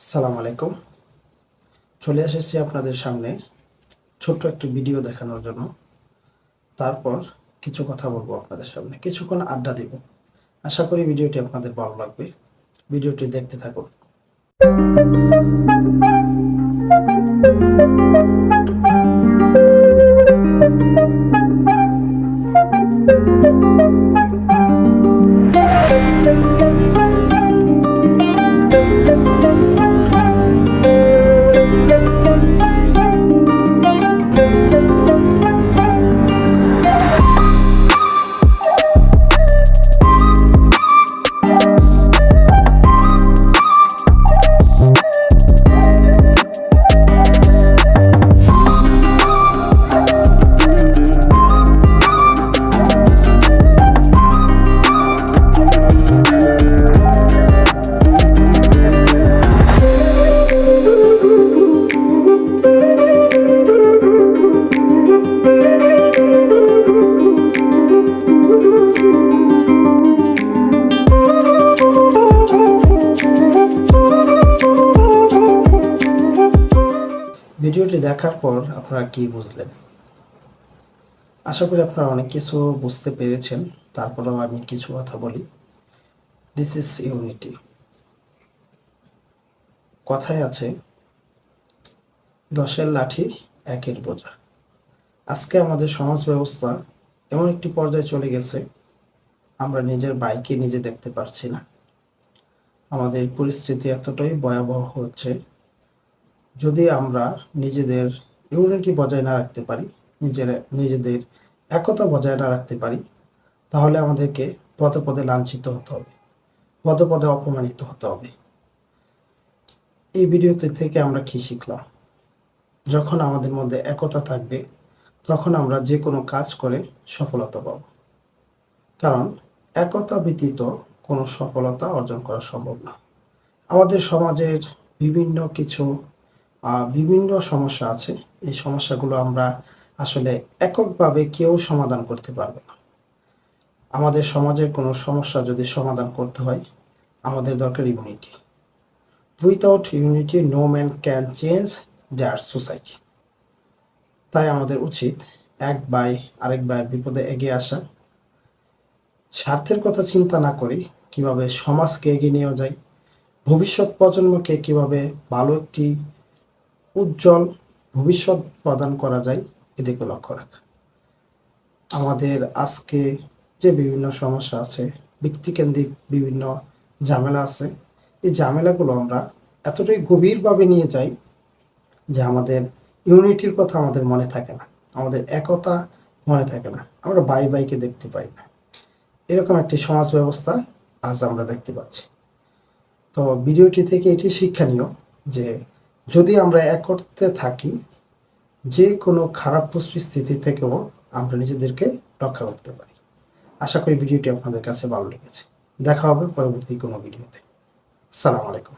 আসসালামু আলাইকুম। চলে এসেছি আপনাদের সামনে ছোট্ট একটি ভিডিও দেখানোর জন্য। তারপর কিছু কথা বলবো আপনাদের সামনে, কিছুক্ষণ আড্ডা দিব। আশা করি ভিডিওটি আপনাদের ভালো লাগবে। ভিডিওটি দেখতে থাকুন। ভিডিওটি দেখার পর আপনারা কি বুঝলেন? আশা করি আপনারা অনেক কিছু বুঝতে পেরেছেন। তারপরেও আমি কিছু কথা বলি। This is unity. কথায় আছে, 10-এর লাঠি 1-এর বোঝা। আজকে আমাদের সমাজ ব্যবস্থা এমন একটি পর্যায়ে চলে গেছে, আমরা নিজের ভাইকে নিজে দেখতে পারছি না। আমাদের পরিস্থিতি এতটাই ভয়াবহ হচ্ছে, যদি আমরা নিজেদের ইউনিটি বজায় না রাখতে পারি, নিজেদের একতা বজায় না রাখতে পারি, তাহলে আমাদেরকে পদে পদে লাঞ্ছিত হতে হবে, পদে পদে অপমানিত হতে হবে। এই ভিডিওতে থেকে আমরা কি শিখলাম? যখন আমাদের মধ্যে একতা থাকবে, তখন আমরা যে কোনো কাজ করে সফলতা পাব। কারণ একতা ব্যতীত কোনো সফলতা অর্জন করা সম্ভব না। আমাদের সমাজের বিভিন্ন সমস্যা আছে। এই সমস্যাগুলো আমরা আসলে এককভাবে কেউ সমাধান করতে পারবে না। আমাদের সমাজের কোনো সমস্যা যদি সমাধান করতে হয়, আমাদের দরকার unity. Without unity no man can change their society. তাই আমাদের উচিত এক ভাই আরেক ভাইয়ের বিপদে এগিয়ে আসা, স্বার্থের কথা চিন্তা না করে কিভাবে সমাজকে এগিয়ে নিয়ে যায়, ভবিষ্যৎ প্রজন্মকে কিভাবে ভালো একটি উজ্জ্বল ভবিষ্যৎ প্রদান করা যায়, এদিকে লক্ষ্য রাখা। আমাদের আজকে যে বিভিন্ন সমস্যা আছে, ব্যক্তিকেন্দ্রিক বিভিন্ন ঝামেলা আছে, এই ঝামেলাগুলো আমরা এতটাই গভীরভাবে নিয়ে যাই যে আমাদের ইউনিটির কথা আমাদের মনে থাকে না, আমাদের একতা মনে থাকে না, আমরা ভাই ভাইকে দেখতে পাই না। এরকম একটি সমাজ ব্যবস্থা আজ আমরা দেখতে পাচ্ছি। তো ভিডিওটি থেকে এটি শিক্ষণীয় যে যদি আমরা একত্রে থাকি, যে কোনো খারাপ পরিস্থিতি থেকেও আমরা নিজেদেরকে রক্ষা করতে পারি। আশা করি ভিডিওটি আপনাদের কাছে ভালো লেগেছে। দেখা হবে পরবর্তী কোনো ভিডিওতে। আসসালামু আলাইকুম।